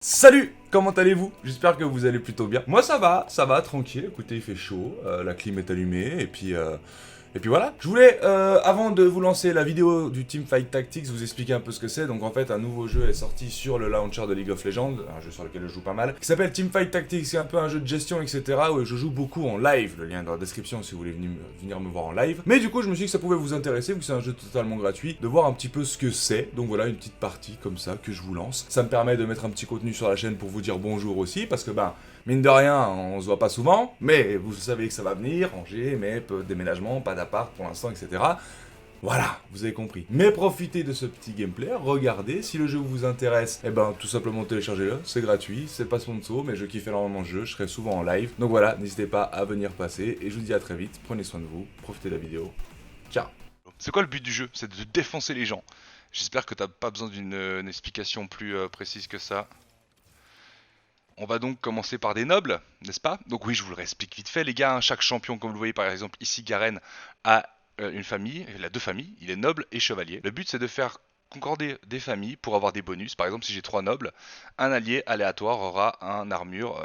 Salut, comment allez-vous? J'espère que vous allez plutôt bien. Moi ça va, tranquille, écoutez, il fait chaud, la clim est allumée, et puis voilà. Je voulais, avant de vous lancer la vidéo du Teamfight Tactics, vous expliquer un peu ce que c'est. Donc en fait, un nouveau jeu est sorti sur le launcher de League of Legends, un jeu sur lequel je joue pas mal, qui s'appelle Teamfight Tactics, c'est un peu un jeu de gestion, etc., où je joue beaucoup en live. Le lien est dans la description si vous voulez venir me voir en live. Mais du coup, je me suis dit que ça pouvait vous intéresser, vu que c'est un jeu totalement gratuit, de voir un petit peu ce que c'est. Donc voilà, une petite partie comme ça que je vous lance. Ça me permet de mettre un petit contenu sur la chaîne pour vous dire bonjour aussi, parce que mine de rien, on se voit pas souvent, mais vous savez que ça va venir, Angers, MEP, déménagement, pas d'appart pour l'instant, etc. Voilà, vous avez compris. Mais profitez de ce petit gameplay, regardez, si le jeu vous intéresse, tout simplement téléchargez-le, c'est gratuit, c'est pas sponsor, mais je kiffe énormément le jeu, je serai souvent en live. Donc voilà, n'hésitez pas à venir passer, et je vous dis à très vite, prenez soin de vous, profitez de la vidéo. Ciao. C'est quoi le but du jeu? C'est de défoncer les gens. J'espère que t'as pas besoin d'une explication plus précise que ça. On va donc commencer par des nobles, n'est-ce pas? Donc oui, je vous le réexplique vite fait les gars, hein. Chaque champion, comme vous le voyez par exemple ici, Garen, a une famille, il a deux familles, il est noble et chevalier. Le but c'est de faire concorder des familles pour avoir des bonus. Par exemple, si j'ai trois nobles, un allié aléatoire aura un armure,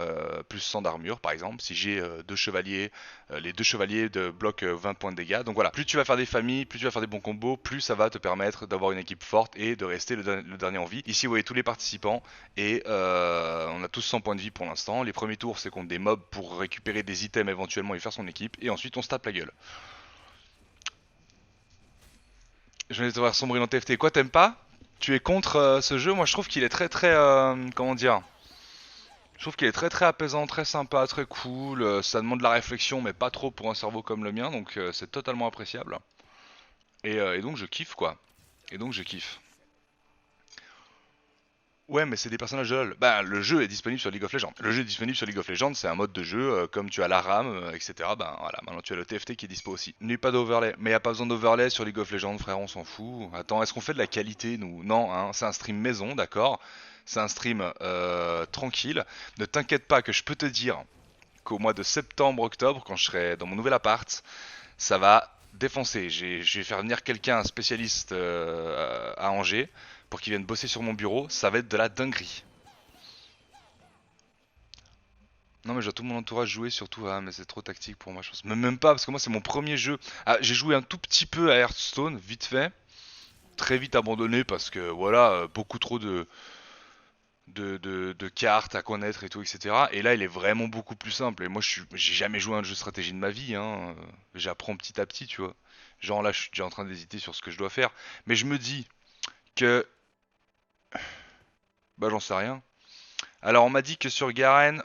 plus 100 d'armure par exemple. Si j'ai deux chevaliers, les deux chevaliers de bloquent 20 points de dégâts. Donc voilà, plus tu vas faire des familles, plus tu vas faire des bons combos, plus ça va te permettre d'avoir une équipe forte et de rester le dernier en vie. Ici vous voyez tous les participants et on a tous 100 points de vie pour l'instant. Les premiers tours c'est contre des mobs pour récupérer des items éventuellement et faire son équipe. Et ensuite on se tape la gueule. Je vais te voir sombrer dans TFT. Quoi, t'aimes pas? Tu es contre ce jeu? Moi je trouve qu'il est comment dire? Je trouve qu'il est très apaisant, très sympa, très cool. Ça demande de la réflexion, mais pas trop pour un cerveau comme le mien, donc c'est totalement appréciable. Et donc je kiffe quoi. Et donc je kiffe. Ouais, mais c'est des personnages de LoL. Bah, le jeu est disponible sur League of Legends. Le jeu est disponible sur League of Legends, c'est un mode de jeu, comme tu as la RAM, etc. Ben voilà, maintenant tu as le TFT qui est dispo aussi. Il n'y a pas d'overlay, mais il n'y a pas besoin d'overlay sur League of Legends, frère, on s'en fout. Attends, est-ce qu'on fait de la qualité, nous? Non, hein, c'est un stream maison, d'accord. C'est un stream tranquille. Ne t'inquiète pas que je peux te dire qu'au mois de septembre-octobre, quand je serai dans mon nouvel appart, ça va défoncer. Je vais faire venir quelqu'un, un spécialiste à Angers, pour qu'il vienne bosser sur mon bureau. Ça va être de la dinguerie. Non mais j'ai tout mon entourage jouer surtout, mais c'est trop tactique pour moi je pense. Même pas parce que moi c'est mon premier jeu. Ah, j'ai joué un tout petit peu à Hearthstone, vite fait. Très vite abandonné parce que voilà, beaucoup trop de cartes à connaître et tout, etc. Et là il est vraiment beaucoup plus simple. Et moi j'ai jamais joué à un jeu de stratégie de ma vie, hein. J'apprends petit à petit, tu vois. Genre là je suis déjà en train d'hésiter sur ce que je dois faire. Mais je me dis que... Bah j'en sais rien. Alors on m'a dit que sur Garen,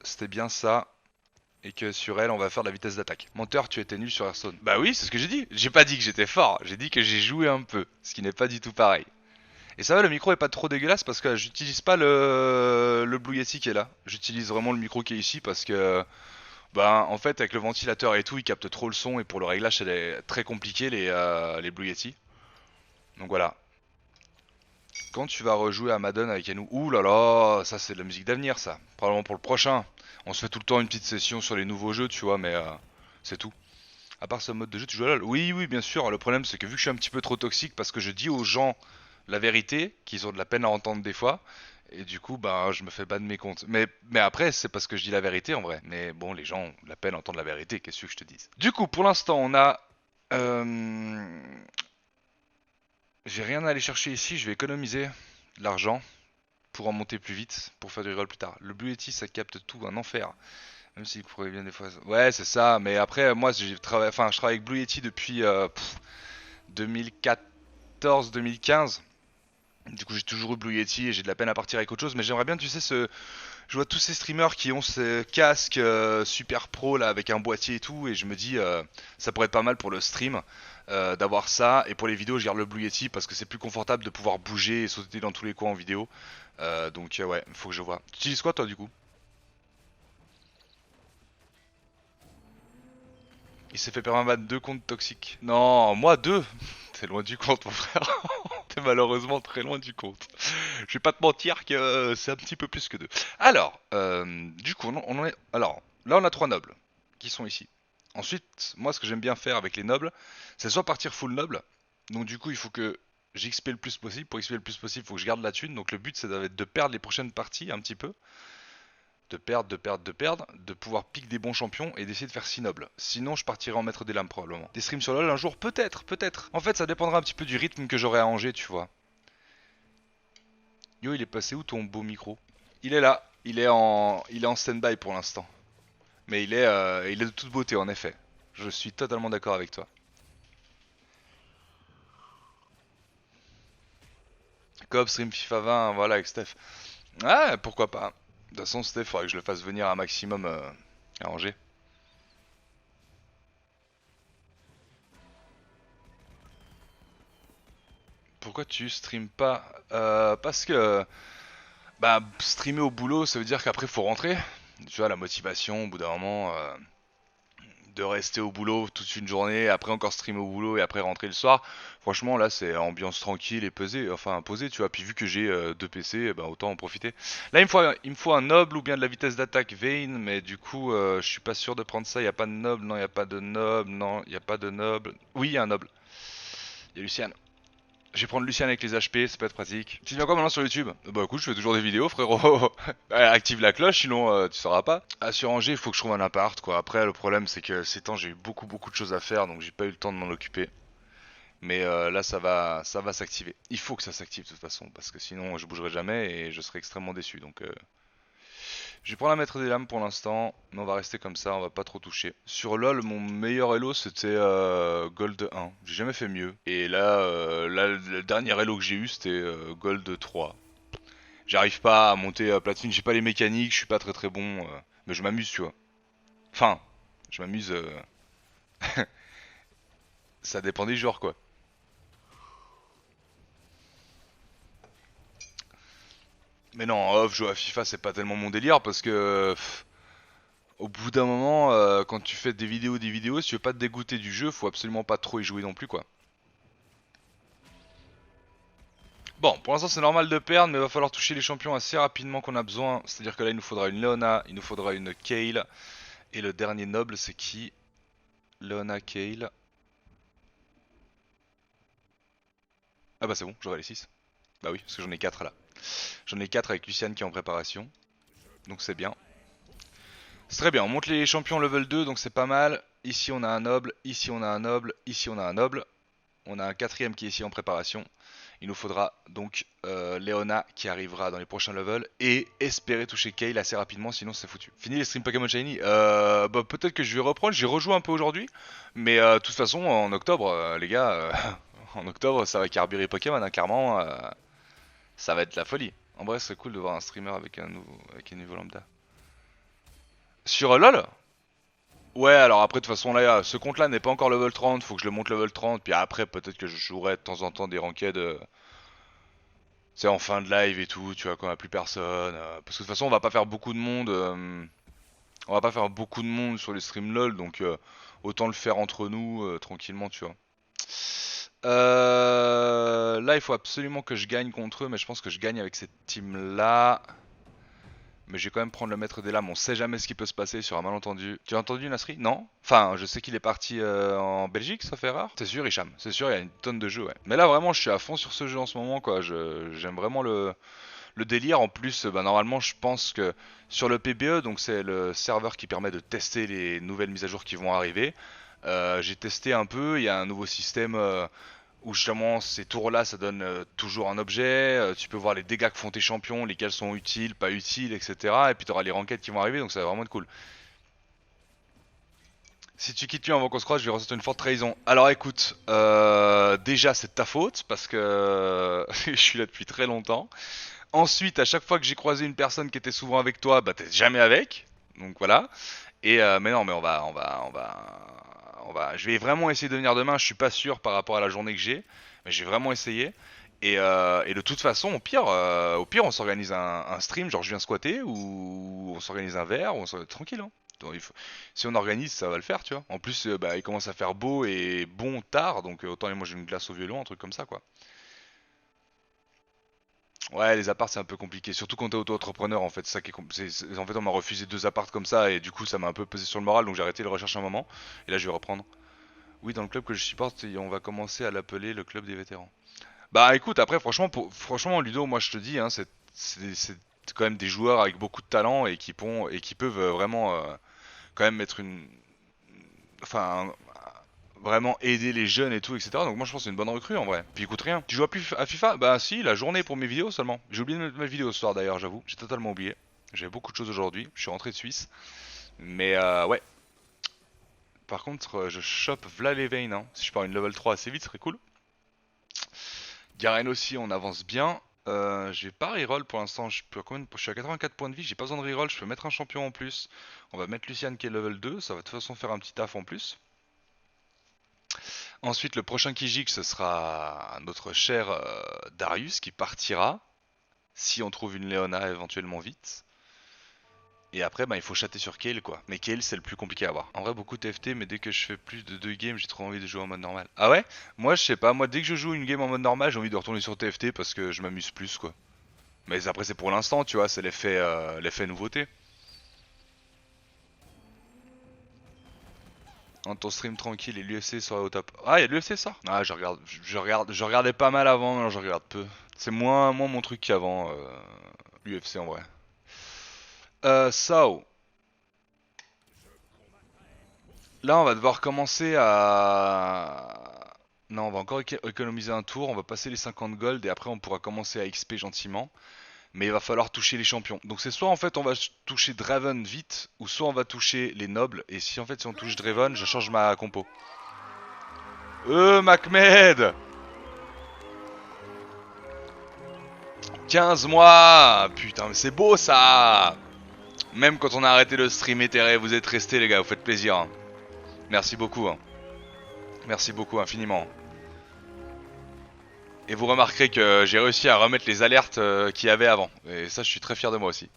c'était bien ça. Et que sur elle, on va faire de la vitesse d'attaque. Menteur, tu étais nul sur Hearthstone. Bah oui, c'est ce que j'ai dit. J'ai pas dit que j'étais fort, j'ai dit que j'ai joué un peu, ce qui n'est pas du tout pareil. Et ça va, le micro est pas trop dégueulasse parce que j'utilise pas le Blue Yeti qui est là. J'utilise vraiment le micro qui est ici parce que, bah, en fait, avec le ventilateur et tout, il capte trop le son et pour le réglage, c'est très compliqué les Blue Yeti. Donc voilà. Quand tu vas rejouer à Madden avec Yanou, ouh là là, ça c'est de la musique d'avenir ça. Probablement pour le prochain. On se fait tout le temps une petite session sur les nouveaux jeux, tu vois, mais c'est tout. À part ce mode de jeu, tu joues à LoL? Oui, oui, bien sûr. Le problème, c'est que vu que je suis un petit peu trop toxique parce que je dis aux gens la vérité, qu'ils ont de la peine à entendre des fois, et du coup, bah, je me fais ban de mes comptes. Mais après, c'est parce que je dis la vérité en vrai. Mais bon, les gens ont de la peine à entendre la vérité, qu'est-ce que je te dise? Du coup, pour l'instant, on a. Euh... J'ai rien à aller chercher ici, je vais économiser de l'argent pour en monter plus vite, pour faire du reroll plus tard. Le Blue Yeti, ça capte tout, un enfer. Même s'il pourrait bien des fois. Ouais, c'est ça. Mais après, moi, je travaille avec Blue Yeti depuis 2014-2015. Du coup, j'ai toujours eu Blue Yeti et j'ai de la peine à partir avec autre chose. Mais j'aimerais bien, tu sais, je vois tous ces streamers qui ont ce casque super pro là avec un boîtier et tout. Et je me dis, ça pourrait être pas mal pour le stream d'avoir ça. Et pour les vidéos, je garde le Blue Yeti parce que c'est plus confortable de pouvoir bouger et sauter dans tous les coins en vidéo. Donc, ouais, faut que je vois. Tu utilises quoi toi du coup? Il s'est fait permaban deux comptes toxiques. Non, moi deux. T'es loin du compte, mon frère. T'es malheureusement très loin du compte. Je vais pas te mentir que c'est un petit peu plus que deux. Alors, du coup, on en est. Alors, là, on a trois nobles qui sont ici. Ensuite, moi, ce que j'aime bien faire avec les nobles, c'est soit partir full noble. Donc, du coup, il faut que j'XP le plus possible. Pour XP le plus possible, faut que je garde la thune. Donc le but, c'est de perdre les prochaines parties un petit peu. De perdre, de perdre, de perdre, de pouvoir pick des bons champions et d'essayer de faire 6 nobles. Sinon, je partirai en maître des lames probablement. Des streams sur LoL un jour, peut-être, peut-être. En fait, ça dépendra un petit peu du rythme que j'aurai à Angers, tu vois. Yo, il est passé où ton beau micro? Il est là. Il est en stand-by pour l'instant. Mais il est de toute beauté, en effet. Je suis totalement d'accord avec toi. Coop, stream FIFA 20, voilà, avec Steph. Ah, pourquoi pas. De toute façon, Steph, faudrait que je le fasse venir un maximum à Angers. Pourquoi tu stream pas? Parce que bah streamer au boulot, ça veut dire qu'après faut rentrer. Tu vois, la motivation au bout d'un moment de rester au boulot toute une journée, après encore streamer au boulot et après rentrer le soir. Franchement, là c'est ambiance tranquille et posée, enfin posée, tu vois. Puis vu que j'ai deux PC, bah autant en profiter. Là il me faut un noble ou bien de la vitesse d'attaque Vayne, mais du coup je suis pas sûr de prendre ça. Il y a pas de noble, non, il y a pas de noble, non, il y a pas de noble. Oui, il y a un noble. Il y a Luciane. Je vais prendre Lucien avec les HP, ça peut être pratique. Tu viens quoi maintenant sur YouTube? Bah écoute, je fais toujours des vidéos, frérot. Active la cloche, sinon tu sauras pas. Ah, sur Angers, il faut que je trouve un appart, quoi. Après, le problème, c'est que ces temps, j'ai eu beaucoup de choses à faire, donc j'ai pas eu le temps de m'en occuper. Mais là, ça va s'activer. Il faut que ça s'active de toute façon, parce que sinon, je bougerai jamais et je serai extrêmement déçu. Donc, je vais prendre la maître des lames pour l'instant, mais on va rester comme ça, on va pas trop toucher. Sur LoL, mon meilleur elo c'était Gold 1. J'ai jamais fait mieux. Et là, le dernier elo que j'ai eu c'était Gold 3. J'arrive pas à monter platine, j'ai pas les mécaniques, je suis pas très bon, mais je m'amuse, tu vois. Enfin, je m'amuse, ça dépend des joueurs quoi. Mais non, en off, jouer à FIFA c'est pas tellement mon délire parce que au bout d'un moment, quand tu fais des vidéos, si tu veux pas te dégoûter du jeu, faut absolument pas trop y jouer non plus quoi. Bon, pour l'instant c'est normal de perdre, mais il va falloir toucher les champions assez rapidement qu'on a besoin. C'est-à-dire que là il nous faudra une Leona, il nous faudra une Kayle, et le dernier noble c'est qui? Leona, Kayle. Ah bah c'est bon, j'aurai les 6. Bah oui, parce que j'en ai 4 là. J'en ai 4 avec Luciane qui est en préparation, donc c'est bien. C'est très bien, on monte les champions level 2, donc c'est pas mal. Ici on a un noble, ici on a un noble, ici on a un noble. On a un quatrième qui est ici en préparation. Il nous faudra donc Leona qui arrivera dans les prochains levels et espérer toucher Kayle assez rapidement, sinon c'est foutu. Fini les streams Pokémon Shiny. Bah, peut-être que je vais reprendre, j'ai rejoué un peu aujourd'hui, mais de toute façon en octobre, les gars, en octobre ça va carburer Pokémon, hein, clairement, ça va être la folie. En vrai, c'est cool de voir un streamer avec un niveau lambda. Sur LoL, ouais, alors après, de toute façon, là, ce compte-là n'est pas encore level 30, faut que je le monte level 30, puis après, peut-être que je jouerai de temps en temps des ranked, c'est en fin de live et tout, tu vois, quand il n'y a plus personne. Parce que de toute façon, on va pas faire beaucoup de monde sur les streams LOL, donc autant le faire entre nous, tranquillement, tu vois. Là, il faut absolument que je gagne contre eux, mais je pense que je gagne avec cette team-là. Mais je vais quand même prendre le maître des lames, on sait jamais ce qui peut se passer sur un malentendu. Tu as entendu Nasri? Non? Enfin, je sais qu'il est parti en Belgique, ça fait rare. C'est sûr, Hicham, c'est sûr, il y a une tonne de jeux, ouais. Mais là, vraiment, je suis à fond sur ce jeu en ce moment, quoi. J'aime vraiment le délire. En plus, bah, normalement, je pense que sur le PBE, donc c'est le serveur qui permet de tester les nouvelles mises à jour qui vont arriver. J'ai testé un peu, il y a un nouveau système où justement ces tours-là, ça donne toujours un objet, tu peux voir les dégâts que font tes champions, lesquels sont utiles, pas utiles, etc. Et puis tu auras les ranked qui vont arriver, donc ça va vraiment être cool. Si tu quittes lui avant qu'on se croise, je vais ressentir une forte trahison. Alors écoute, déjà c'est de ta faute, parce que je suis là depuis très longtemps. Ensuite, à chaque fois que j'ai croisé une personne qui était souvent avec toi, bah t'es jamais avec. Donc voilà. Et mais non, mais je vais vraiment essayer de venir demain. Je suis pas sûr par rapport à la journée que j'ai, mais j'ai vraiment essayé. Et de toute façon, au pire, on s'organise un stream, genre je viens squatter, ou on s'organise un verre, ou tranquille. Hein. Donc, si on organise, ça va le faire, tu vois. En plus, bah, il commence à faire beau et bon tard, donc autant aller manger une glace au violon, un truc comme ça, quoi. Ouais, les apparts c'est un peu compliqué, surtout quand t'es auto-entrepreneur en fait. Ça qui est en fait, on m'a refusé 2 apparts comme ça et du coup, ça m'a un peu pesé sur le moral, donc j'ai arrêté de rechercher un moment. Et là, je vais reprendre. Oui, dans le club que je supporte, on va commencer à l'appeler le club des vétérans. Bah écoute, après franchement Ludo, moi je te dis, hein, c'est quand même des joueurs avec beaucoup de talent et qui peuvent vraiment quand même mettre enfin vraiment aider les jeunes et tout, etc. Donc moi je pense que c'est une bonne recrue en vrai. Puis il coûte rien. Tu joues à FIFA? Bah si, la journée pour mes vidéos seulement. J'ai oublié de mettre ma vidéo ce soir d'ailleurs, j'avoue. J'ai totalement oublié. J'avais beaucoup de choses aujourd'hui. Je suis rentré de Suisse. Mais ouais. Par contre, je chope Vla les Vayne, hein. Si je pars une level 3 assez vite, ce serait cool. Garen aussi, on avance bien. Je vais pas reroll pour l'instant. Je suis à 84 points de vie. J'ai pas besoin de reroll. Je peux mettre un champion en plus. On va mettre Lucian qui est level 2. Ça va de toute façon faire un petit taf en plus. Ensuite, le prochain Kijik, ce sera notre cher Darius qui partira. Si on trouve une Leona éventuellement vite. Et après, bah, il faut chatter sur Kayle quoi. Mais Kayle, c'est le plus compliqué à avoir. En vrai, beaucoup de TFT, mais dès que je fais plus de 2 games, j'ai trop envie de jouer en mode normal. Ah ouais? Moi, je sais pas. Moi, dès que je joue une game en mode normal, j'ai envie de retourner sur TFT parce que je m'amuse plus, quoi. Mais après, c'est pour l'instant, tu vois. C'est l'effet nouveauté. En ton stream tranquille et l'UFC sera au top. Ah, il y a de l'UFC ça? Ah, je regardais pas mal avant, maintenant je regarde peu. C'est moins mon truc qu'avant, l'UFC en vrai. So, là on va devoir commencer à... Non, on va encore économiser un tour, on va passer les 50 gold et après on pourra commencer à XP gentiment. Mais il va falloir toucher les champions. Donc c'est soit en fait on va toucher Draven vite, ou soit on va toucher les nobles. Et si en fait si on touche Draven, je change ma compo. Mahmed 15 mois. Putain, mais c'est beau ça. Même quand on a arrêté le stream éthéré, vous êtes restés les gars, vous faites plaisir. Hein. Merci beaucoup. Hein. Merci beaucoup infiniment. Et vous remarquerez que j'ai réussi à remettre les alertes qu'il y avait avant. Et ça, je suis très fier de moi aussi.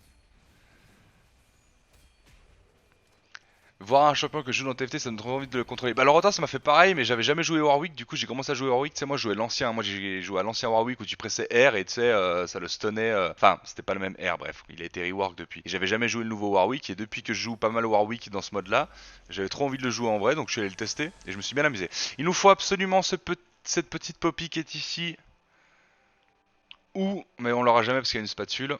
Voir un champion que je joue dans TFT, ça me donne trop envie de le contrôler. Bah, le retard, ça m'a fait pareil, mais j'avais jamais joué Warwick. Du coup, j'ai commencé à jouer Warwick. Tu sais, moi, je jouais l'ancien. Moi, j'ai joué à l'ancien Warwick où tu pressais R et tu sais, ça le stunnait. Enfin, c'était pas le même R, bref. Il a été rework depuis. Et j'avais jamais joué le nouveau Warwick. Et depuis que je joue pas mal Warwick dans ce mode-là, j'avais trop envie de le jouer en vrai. Donc, je suis allé le tester et je me suis bien amusé. Il nous faut absolument cette petite poppy qui est ici. Ou, mais on l'aura jamais parce qu'il y a une spatule.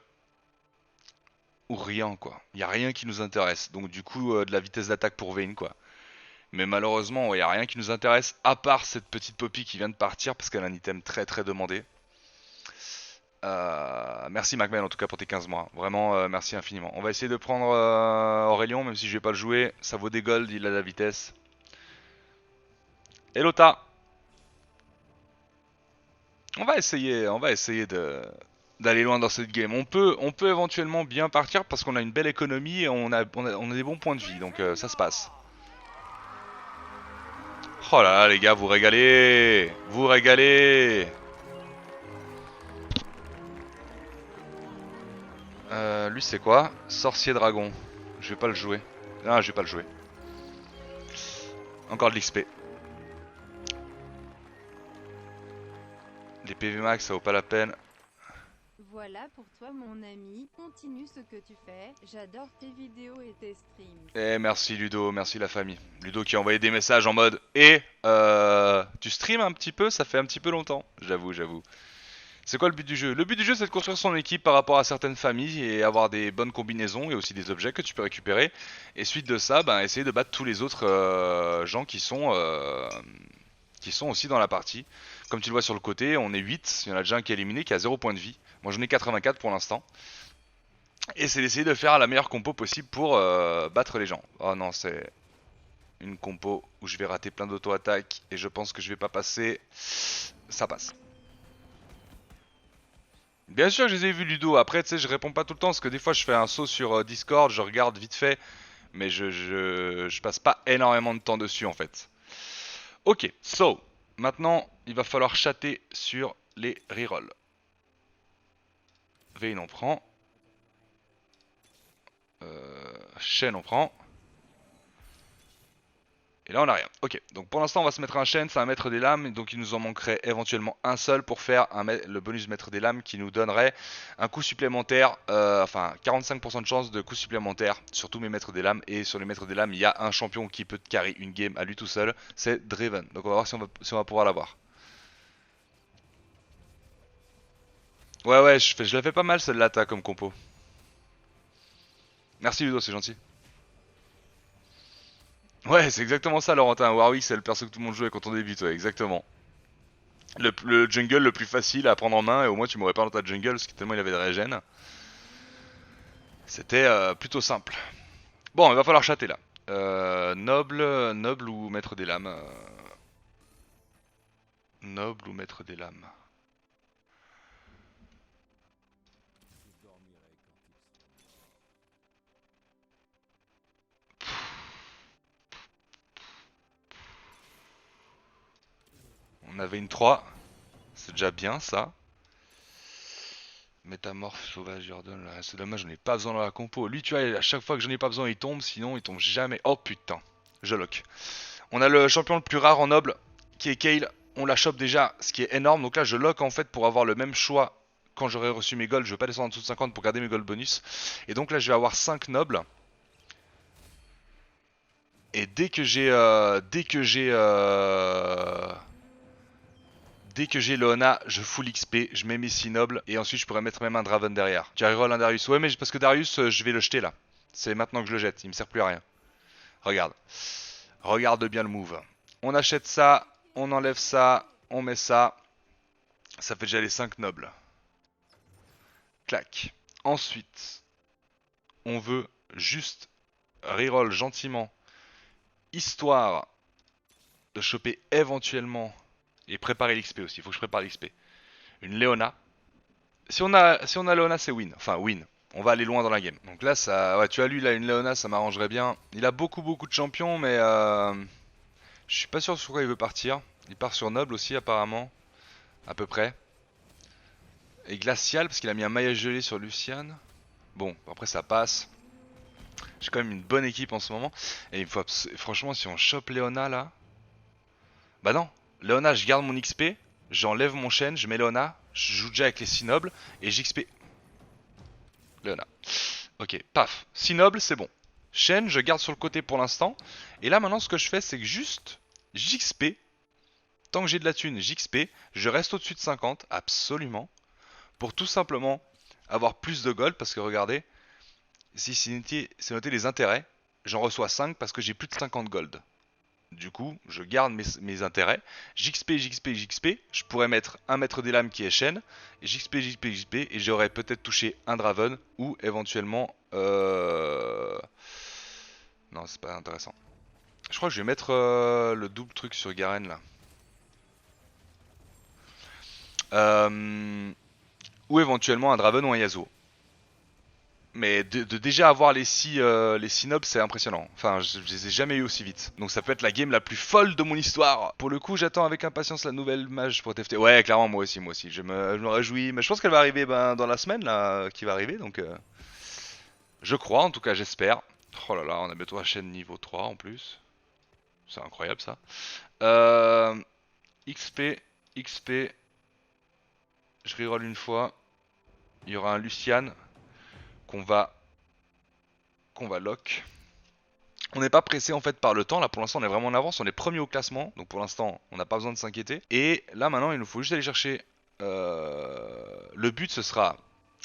Ou rien quoi. Il y a rien qui nous intéresse. Donc du coup de la vitesse d'attaque pour Vayne quoi. Mais malheureusement il y a rien qui nous intéresse à part cette petite poppy qui vient de partir parce qu'elle a un item très très demandé. Merci MacMahon en tout cas pour tes 15 mois. Vraiment merci infiniment. On va essayer de prendre Aurélien même si je vais pas le jouer. Ça vaut des golds, il a la vitesse. Et Lota. On va essayer d'aller loin dans cette game. On peut éventuellement bien partir parce qu'on a une belle économie et on a des bons points de vie. Donc ça se passe. Oh là là les gars, vous régalez. Vous régalez. Lui c'est quoi? Sorcier dragon. Je vais pas le jouer. Ah, je vais pas le jouer. Encore de l'XP. Les PV max ça vaut pas la peine. Voilà pour toi mon ami, continue ce que tu fais, j'adore tes vidéos et tes streams. Eh merci Ludo, merci la famille. Ludo qui a envoyé des messages en mode tu stream un petit peu, ça fait un petit peu longtemps. J'avoue. C'est quoi le but du jeu? Le but du jeu c'est de construire son équipe par rapport à certaines familles et avoir des bonnes combinaisons et aussi des objets que tu peux récupérer. Et suite de ça, ben, essayer de battre tous les autres gens qui sont aussi dans la partie. Comme tu le vois sur le côté, on est 8, il y en a déjà un qui est éliminé qui a 0 point de vie. Moi j'en ai 84 pour l'instant. Et c'est d'essayer de faire la meilleure compo possible pour battre les gens. Oh non, c'est une compo où je vais rater plein d'auto-attaques et je pense que je vais pas passer. Ça passe. Bien sûr que je les ai vus Ludo, après tu sais je réponds pas tout le temps parce que des fois je fais un saut sur Discord, je regarde vite fait, mais je passe pas énormément de temps dessus en fait. Ok, so, maintenant il va falloir chatter sur les rerolls. Vayne on prend. Shen on prend. Et là on a rien. Ok, donc pour l'instant on va se mettre un Shen, ça va mettre des lames, donc il nous en manquerait éventuellement un seul pour faire le bonus maître des lames qui nous donnerait un coup supplémentaire, enfin 45% de chance de coup supplémentaire sur tous mes maîtres des lames. Et sur les maîtres des lames il y a un champion qui peut te carry une game à lui tout seul, c'est Draven. Donc on va voir si on va pouvoir l'avoir. Ouais, je la fais pas mal celle-là, t'as comme compo. Merci Ludo, c'est gentil. Ouais, c'est exactement ça, Laurentin. Warwick, c'est le perso que tout le monde jouait quand on débute, ouais, exactement. Le jungle le plus facile à prendre en main, et au moins tu m'aurais pas dans ta jungle, parce que tellement il avait de régène. C'était plutôt simple. Bon, il va falloir chatter là. Noble ou maître des lames Noble ou maître des lames. On avait une 3. C'est déjà bien ça. Métamorphe, sauvage, Jordan, là, c'est dommage, j'en ai pas besoin dans la compo. Lui, tu vois, à chaque fois que j'en ai pas besoin, il tombe, sinon il tombe jamais. Oh putain, je lock. On a le champion le plus rare en noble, qui est Kale. On la chope déjà, ce qui est énorme. Donc là, je lock en fait pour avoir le même choix quand j'aurai reçu mes golds. Je vais pas descendre en dessous de 50 pour garder mes golds bonus. Et donc là, je vais avoir 5 nobles. Et dès que j'ai Leona, je full XP, je mets mes 6 nobles et ensuite je pourrais mettre même un Draven derrière. Tu reroll un Darius. Ouais, mais parce que Darius, je vais le jeter là. C'est maintenant que je le jette, il me sert plus à rien. Regarde. Regarde bien le move. On achète ça, on enlève ça, on met ça. Ça fait déjà les 5 nobles. Clac. Ensuite, on veut juste reroll gentiment, histoire de choper éventuellement et préparer l'XP aussi. Il faut que je prépare l'XP. Une Leona. Si on a Leona, c'est win. Enfin, win. On va aller loin dans la game. Donc là, ça, ouais, tu as lui là une Leona, ça m'arrangerait bien. Il a beaucoup de champions, mais je suis pas sûr sur quoi il veut partir. Il part sur Noble aussi apparemment, à peu près. Et Glacial parce qu'il a mis un maillage gelé sur Lucian. Bon, après ça passe. J'ai quand même une bonne équipe en ce moment. Et il faut franchement, si on chope Leona là, bah non. Leona, je garde mon XP, j'enlève mon chêne, je mets Leona, je joue déjà avec les 6 nobles et j'XP. Leona. Ok, paf. 6 nobles, c'est bon. Chêne, je garde sur le côté pour l'instant. Et là maintenant, ce que je fais, c'est que juste j'XP. Tant que j'ai de la thune, j'XP. Je reste au-dessus de 50, absolument. Pour tout simplement avoir plus de gold. Parce que regardez, si c'est noté les intérêts, j'en reçois 5 parce que j'ai plus de 50 gold. Du coup, je garde mes intérêts. JXP. Je pourrais mettre un maître des lames qui est chaîne. JXP. Et j'aurais peut-être touché un Draven. Ou éventuellement... Non, c'est pas intéressant. Je crois que je vais mettre le double truc sur Garen là. Ou éventuellement un Draven ou un Yasuo. Mais de déjà avoir les 6 nobles, c'est impressionnant. Enfin, je les ai jamais eu aussi vite. Donc ça peut être la game la plus folle de mon histoire. Pour le coup, j'attends avec impatience la nouvelle mage pour TFT. Ouais, clairement, moi aussi. Je me réjouis. Mais je pense qu'elle va arriver dans la semaine là, qui va arriver. Donc je crois, en tout cas, j'espère. Oh là là, on a bientôt la chaîne niveau 3 en plus. C'est incroyable ça. Euh, XP, XP. Je reroll une fois. Il y aura un Lucian qu'on va lock. On n'est pas pressé en fait par le temps, là pour l'instant on est vraiment en avance, on est premier au classement, donc pour l'instant on n'a pas besoin de s'inquiéter. Et là maintenant il nous faut juste aller chercher, le but ce sera,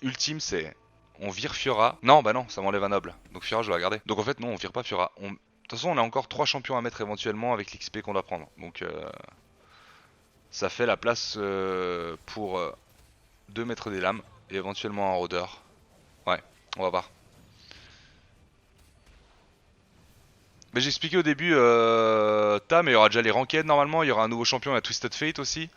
ultime c'est, on vire Fiora, non bah non ça m'enlève un noble, donc Fiora je vais la garder. Donc en fait non on vire pas Fiora, de toute façon on a encore 3 champions à mettre éventuellement avec l'XP qu'on doit prendre, donc ça fait la place pour 2 maîtres des lames et éventuellement un rôdeur. Ouais, on va voir. Mais j'ai expliqué au début, Tam, il y aura déjà les ranked normalement, il y aura un nouveau champion, il y a Twisted Fate aussi.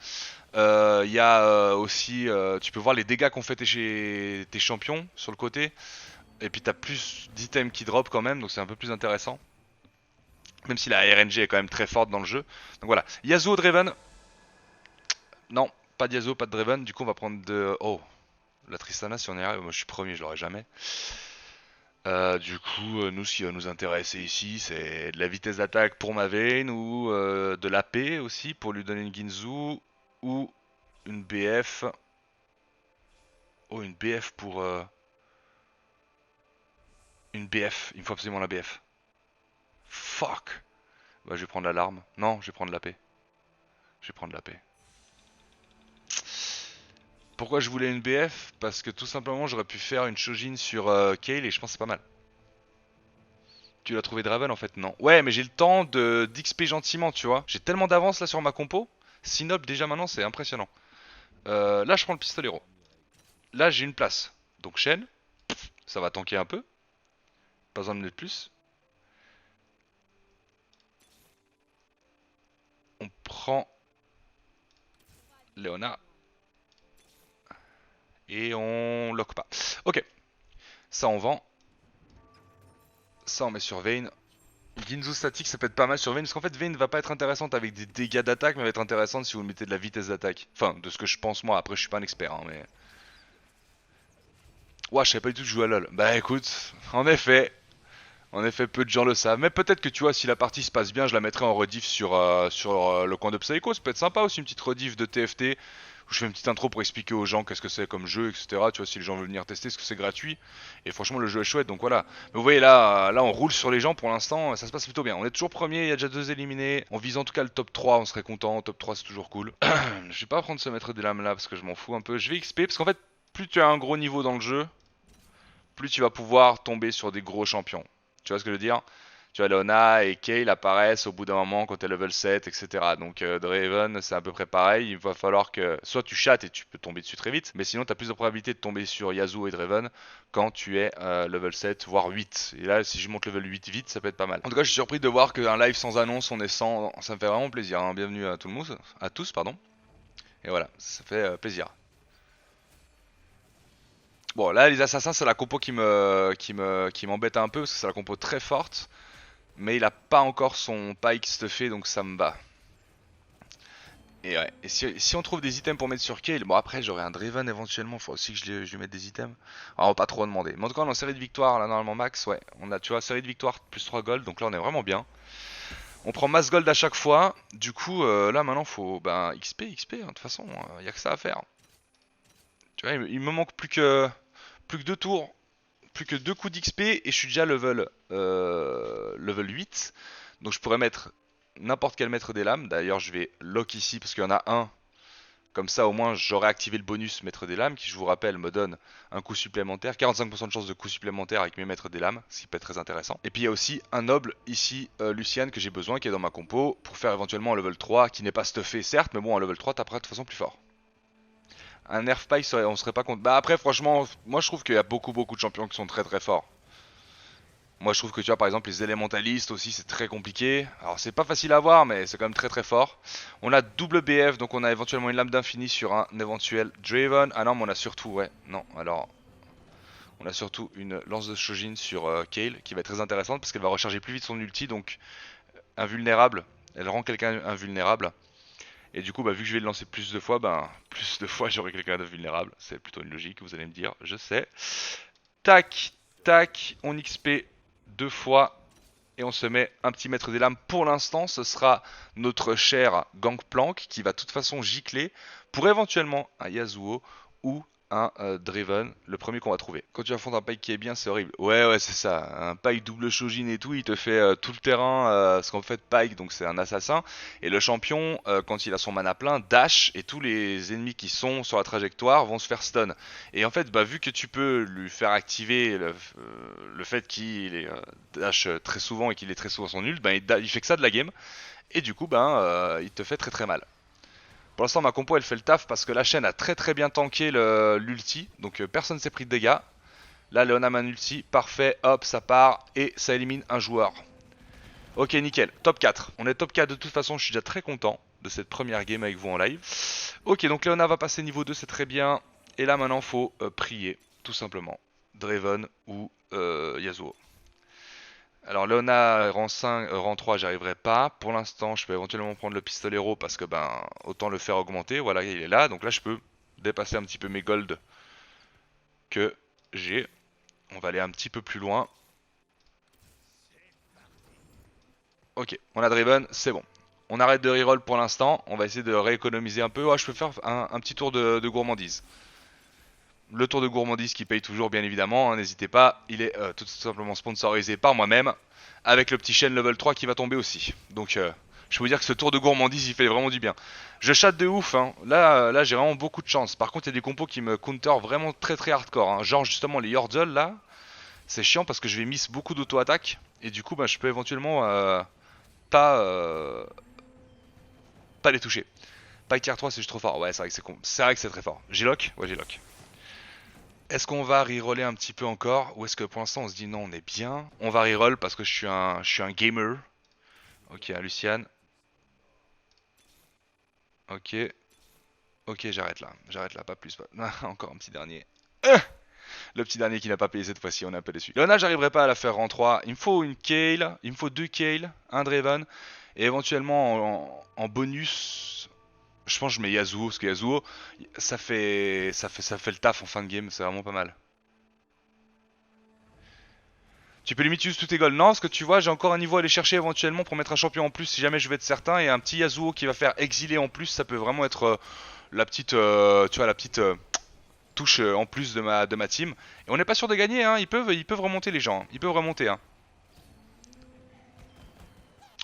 Il y a aussi, tu peux voir les dégâts qu'ont fait tes champions sur le côté. Et puis t'as plus d'items qui drop quand même, donc c'est un peu plus intéressant. Même si la RNG est quand même très forte dans le jeu. Donc voilà, Yasuo Draven. Non, pas de Yasuo, pas de Draven, du coup on va prendre de... Oh, la Tristana si on y arrive, moi je suis premier, je l'aurai jamais. Du coup, nous, ce qui va nous intéresser ici, c'est de la vitesse d'attaque pour ma Vayne ou de l'AP aussi pour lui donner une Ginzu ou une BF. Oh, une BF pour. Une BF, il me faut absolument la BF. Fuck! Bah, je vais prendre l'alarme. Non, je vais prendre l'AP. Je vais prendre l'AP. Pourquoi je voulais une BF? Parce que tout simplement j'aurais pu faire une Shojin sur Kayle et je pense que c'est pas mal. Tu l'as trouvé Draven en fait? Non. Ouais, mais j'ai le temps d'XP gentiment, tu vois. J'ai tellement d'avance là sur ma compo. Sinob déjà maintenant, c'est impressionnant. Là, je prends le pistolero. Là, j'ai une place. Donc, chaîne. Ça va tanker un peu. Pas besoin de mettre plus. On prend Léona. Et on lock pas. Ok. Ça, on vend. Ça, on met sur Vayne. Ginzu statique, ça peut être pas mal sur Vayne. Parce qu'en fait, Vayne va pas être intéressante avec des dégâts d'attaque, mais va être intéressante si vous mettez de la vitesse d'attaque. Enfin, de ce que je pense moi. Après, je suis pas un expert, hein, mais. Ouah, je savais pas du tout que je jouais à LoL. Bah écoute, en effet, peu de gens le savent. Mais peut-être que tu vois, si la partie se passe bien, je la mettrai en rediff sur le coin de Psycho. Ça peut être sympa aussi, une petite rediff de TFT. Où je fais une petite intro pour expliquer aux gens qu'est-ce que c'est comme jeu, etc. Tu vois, si les gens veulent venir tester, est-ce que c'est gratuit. Et franchement, le jeu est chouette, donc voilà. Mais vous voyez, là, on roule sur les gens pour l'instant. Ça se passe plutôt bien. On est toujours premier, il y a déjà 2 éliminés. On vise en tout cas le top 3, on serait content. Top 3, c'est toujours cool. Je vais pas prendre ce maître des lames là, parce que je m'en fous un peu. Je vais XP, parce qu'en fait, plus tu as un gros niveau dans le jeu, plus tu vas pouvoir tomber sur des gros champions. Tu vois ce que je veux dire? Tu vois, Leona et Kayle apparaissent au bout d'un moment quand tu es level 7, etc. Donc Draven, c'est à peu près pareil. Il va falloir que soit tu chattes et tu peux tomber dessus très vite, mais sinon tu as plus de probabilité de tomber sur Yasuo et Draven quand tu es level 7, voire 8. Et là, si je monte level 8 vite, ça peut être pas mal. En tout cas, je suis surpris de voir qu'un live sans annonce, on est 100. Ça me fait vraiment plaisir. Hein. Bienvenue à tout le monde, à tous, pardon. Et voilà, ça fait plaisir. Bon, là, les assassins, c'est la compo qui m'embête un peu parce que c'est la compo très forte. Mais il a pas encore son pike stuffé, donc ça me bat. Et ouais, et si on trouve des items pour mettre sur Kayle, bon après j'aurai un Draven éventuellement, faut aussi que je lui mette des items. Alors on va pas trop en demander. Mais en tout cas on est en série de victoires là normalement max, ouais. On a tu vois série de victoires plus 3 gold, donc là on est vraiment bien. On prend masse gold à chaque fois, du coup là maintenant faut XP, hein, de toute façon, y a que ça à faire. Tu vois, il me manque plus que 2 tours. Plus que 2 coups d'XP et je suis déjà level 8. Donc je pourrais mettre n'importe quel maître des lames. D'ailleurs je vais lock ici parce qu'il y en a un. Comme ça au moins j'aurai activé le bonus maître des lames qui je vous rappelle me donne un coup supplémentaire. 45% de chance de coup supplémentaire avec mes maîtres des lames. Ce qui peut être très intéressant. Et puis il y a aussi un noble ici, Luciane que j'ai besoin qui est dans ma compo. Pour faire éventuellement un level 3 qui n'est pas stuffé certes. Mais bon un level 3 taperas de toute façon plus fort. Un nerf pike, on serait pas contre. Bah après, franchement, moi je trouve qu'il y a beaucoup de champions qui sont très très forts. Moi je trouve que tu vois par exemple les élémentalistes aussi c'est très compliqué. Alors c'est pas facile à voir mais c'est quand même très très fort. On a double BF donc on a éventuellement une lame d'infini sur un éventuel Draven. Ah non mais on a surtout on a surtout une lance de Shojin sur Kayle qui va être très intéressante parce qu'elle va recharger plus vite son ulti donc invulnérable. Elle rend quelqu'un invulnérable. Et du coup, vu que je vais le lancer plus de fois, plus de fois j'aurai quelqu'un de vulnérable. C'est plutôt une logique, vous allez me dire, je sais. Tac, tac, on XP 2 fois. Et on se met un petit maître des lames. Pour l'instant, ce sera notre cher Gangplank qui va de toute façon gicler pour éventuellement un Yasuo ou un Draven, le premier qu'on va trouver. Quand tu affrontes un pike qui est bien, c'est horrible. Ouais, c'est ça. Un pike double Shojin et tout, il te fait tout le terrain. Parce qu'en fait, pike, donc c'est un assassin. Et le champion, quand il a son mana plein, dash. Et tous les ennemis qui sont sur la trajectoire vont se faire stun. Et en fait, vu que tu peux lui faire activer le fait qu'il dash très souvent et qu'il est très souvent son ult, il fait que ça de la game. Et du coup, il te fait très très mal. Pour l'instant ma compo elle fait le taf parce que la chaîne a très très bien tanké l'ulti. Donc personne s'est pris de dégâts. Là Leona m'a un ulti, parfait, hop ça part et ça élimine un joueur. Ok nickel, top 4. On est top 4 de toute façon, je suis déjà très content de cette première game avec vous en live. Ok donc Leona va passer niveau 2, c'est très bien. Et là maintenant faut prier, tout simplement. Draven ou Yasuo. Alors Leona rang 5, rang 3 j'y arriverai pas. Pour l'instant je peux éventuellement prendre le pistolero parce que autant le faire augmenter. Voilà il est là. Donc là je peux dépasser un petit peu mes golds que j'ai. On va aller un petit peu plus loin. Ok on a Draven c'est bon. On arrête de reroll pour l'instant. On va essayer de rééconomiser un peu. Je peux faire un petit tour de gourmandise. Le tour de gourmandise qui paye toujours bien évidemment, n'hésitez pas, il est tout simplement sponsorisé par moi-même, avec le petit chaîne level 3 qui va tomber aussi. Donc Je peux vous dire que ce tour de gourmandise, il fait vraiment du bien. Je chatte de ouf, hein. Là j'ai vraiment beaucoup de chance. Par contre, il y a des compos qui me counter vraiment très très hardcore, hein. Genre justement les Yordle là. C'est chiant parce que je vais miss beaucoup d'auto-attaque. Et du coup, bah, je peux éventuellement pas, euh, pas les toucher. Pas tier 3, c'est juste trop fort. Ouais, c'est vrai que c'est vrai que c'est très fort. J'ai lock. Ouais, j'ai lock. Est-ce qu'on va reroller un petit peu encore? Ou est-ce que pour l'instant on se dit non, on est bien? On va reroll parce que je suis un gamer. Ok, Luciane. Ok. Ok, j'arrête là, pas plus. Encore un petit dernier. Le petit dernier qui n'a pas payé cette fois-ci, on est un peu déçu. Lona, j'arriverai pas à la faire en 3. Il me faut une Kale, il me faut 2 Kale, un Draven. Et éventuellement en bonus, je pense que je mets Yasuo. Parce que Yasuo, ça fait le taf en fin de game, c'est vraiment pas mal. Tu peux limite use tous tes golds. Non, parce que tu vois, j'ai encore un niveau à aller chercher éventuellement pour mettre un champion en plus si jamais je vais être certain. Et un petit Yasuo qui va faire exiler en plus, ça peut vraiment être la petite, tu vois, la petite touche en plus de ma team. Et on n'est pas sûr de gagner, hein. Ils peuvent remonter les gens. Hein. Ils peuvent remonter, hein.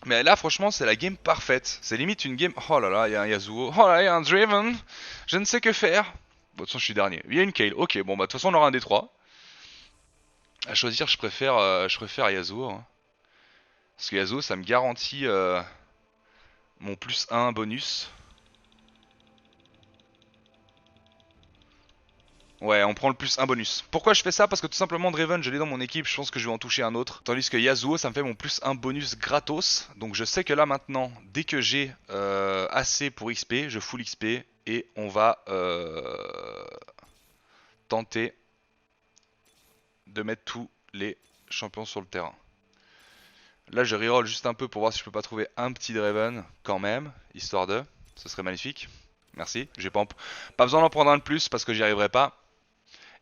Mais là, franchement, c'est la game parfaite. C'est limite une game. Oh là là, il y a un Yasuo. Oh là, il y a un Draven. Je ne sais que faire. Bon, de toute façon, je suis dernier. Il y a une Kale. Ok, bon, bah, de toute façon, on aura un des trois. À choisir, je préfère Yasuo. Hein. Parce que Yasuo, ça me garantit mon plus 1 bonus. Ouais, on prend le plus 1 bonus. Pourquoi je fais ça? Parce que tout simplement Draven, je l'ai dans mon équipe, je pense que je vais en toucher un autre. Tandis que Yasuo, ça me fait mon plus 1 bonus gratos. Donc je sais que là maintenant, dès que j'ai assez pour XP, je full XP. Et on va tenter de mettre tous les champions sur le terrain. Là je reroll juste un peu pour voir si je peux pas trouver un petit Draven quand même, histoire de... Ce serait magnifique. Merci. J'ai pas besoin d'en prendre un de plus parce que j'y arriverai pas.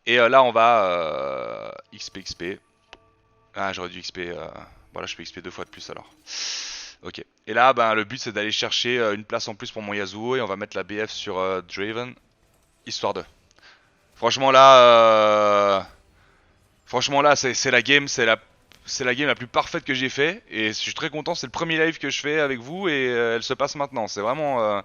Et là on va XP. Ah j'aurais dû XP. Voilà, je peux XP 2 fois de plus alors. Ok. Et là ben, le but c'est d'aller chercher une place en plus pour mon Yasuo. Et on va mettre la BF sur Draven. Histoire de. Franchement là c'est la game. C'est la game la plus parfaite que j'ai fait. Et je suis très content. C'est le premier live que je fais avec vous. Et elle se passe maintenant. C'est vraiment...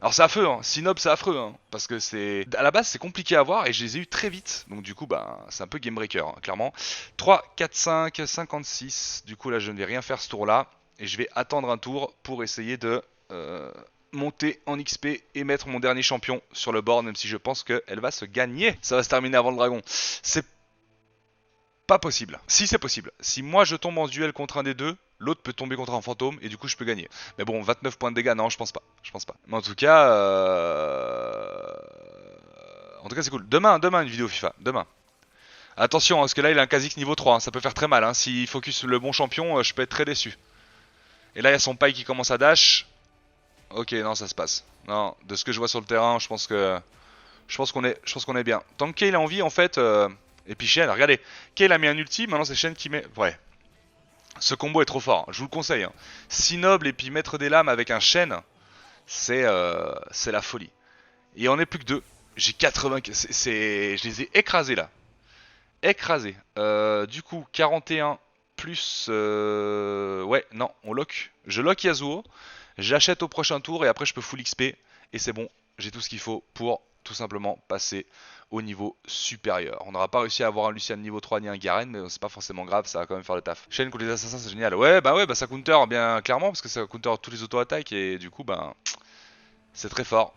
Alors c'est affreux, hein. Sinob c'est affreux, hein. Parce que c'est... À la base c'est compliqué à voir et je les ai eu très vite. Donc du coup bah c'est un peu game breaker, hein, clairement. 3, 4, 5, 56. Du coup là je ne vais rien faire ce tour là. Et je vais attendre un tour pour essayer de monter en XP et mettre mon dernier champion sur le board. Même si je pense qu'elle va se gagner. Ça va se terminer avant le dragon. C'est pas possible. Si c'est possible. Si moi je tombe en duel contre un des deux, l'autre peut tomber contre un fantôme et du coup je peux gagner. Mais bon, 29 points de dégâts, non, je pense pas. Je pense pas. Mais en tout cas, c'est cool. Demain une vidéo FIFA. Demain. Attention, parce que là il a un Kha'Zix niveau 3. Hein. Ça peut faire très mal. Hein. S'il focus le bon champion, je peux être très déçu. Et là il y a son paille qui commence à dash. Ok, non, ça se passe. Non, de ce que je vois sur le terrain, je pense qu'on est bien. Tant que Kayle a envie, en fait. Et puis Shen, regardez, Kayle a mis un ulti, maintenant c'est Shen qui met... Ouais. Ce combo est trop fort, je vous le conseille. Hein. Si noble et puis mettre des lames avec un Shen, c'est la folie. Et on est plus que deux. J'ai 80... Je les ai écrasés là. Écrasés. Du coup, 41 plus... Ouais, non, on lock. Je lock Yasuo. J'achète au prochain tour et après je peux full XP. Et c'est bon, j'ai tout ce qu'il faut pour tout simplement passer au niveau supérieur. On n'aura pas réussi à avoir un Lucian niveau 3 ni un Garen, mais c'est pas forcément grave, ça va quand même faire le taf. Chaîne contre les assassins, c'est génial. Ouais, bah ça counter bien clairement, parce que ça counter tous les auto-attaques, et du coup, ben, c'est très fort.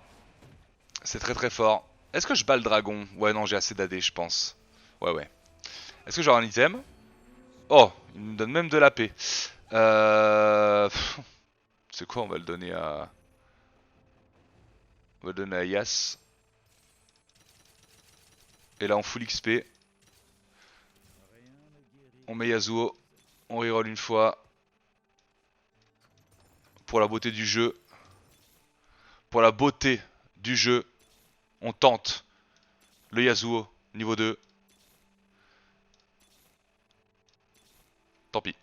C'est très très fort. Est-ce que je bats le dragon? Ouais, non, j'ai assez d'AD, je pense. Ouais. Est-ce que j'aurai un item? Oh, il me donne même de la paix. C'est quoi, on va le donner à... On va le donner à Yas. Et là on full XP. On met Yasuo. On reroll une fois. Pour la beauté du jeu. Pour la beauté du jeu. On tente le Yasuo niveau 2. Tant pis.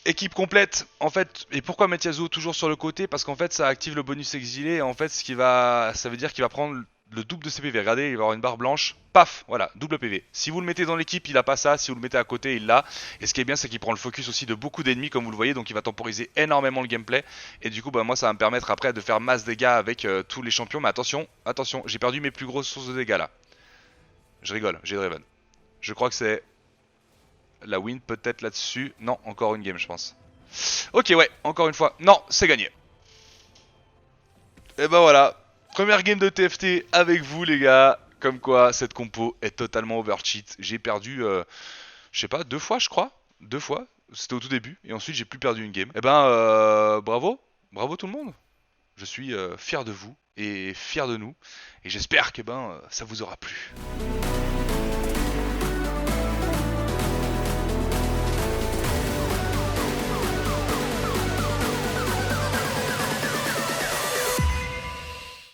Équipe complète, en fait, et pourquoi mettre Yasuo toujours sur le côté? Parce qu'en fait ça active le bonus exilé, et en fait ça veut dire qu'il va prendre le double de ses PV. Regardez, il va y avoir une barre blanche. Paf, voilà, double PV. Si vous le mettez dans l'équipe, il a pas ça. Si vous le mettez à côté, il l'a. Et ce qui est bien, c'est qu'il prend le focus aussi de beaucoup d'ennemis, comme vous le voyez. Donc il va temporiser énormément le gameplay. Et du coup, bah, moi, ça va me permettre après de faire masse dégâts avec tous les champions. Mais attention, attention, j'ai perdu mes plus grosses sources de dégâts là. Je rigole, j'ai Draven. Je crois que c'est la win peut-être là-dessus. Non, encore une game, je pense. Ok, ouais, encore une fois. Non, c'est gagné. Et ben voilà. Première game de TFT avec vous, les gars. Comme quoi, cette compo est totalement overcheat. J'ai perdu, je sais pas, 2 fois, je crois. 2 fois. C'était au tout début. Et ensuite, j'ai plus perdu une game. Et ben, bravo. Bravo tout le monde. Je suis fier de vous et fier de nous. Et j'espère que ça vous aura plu.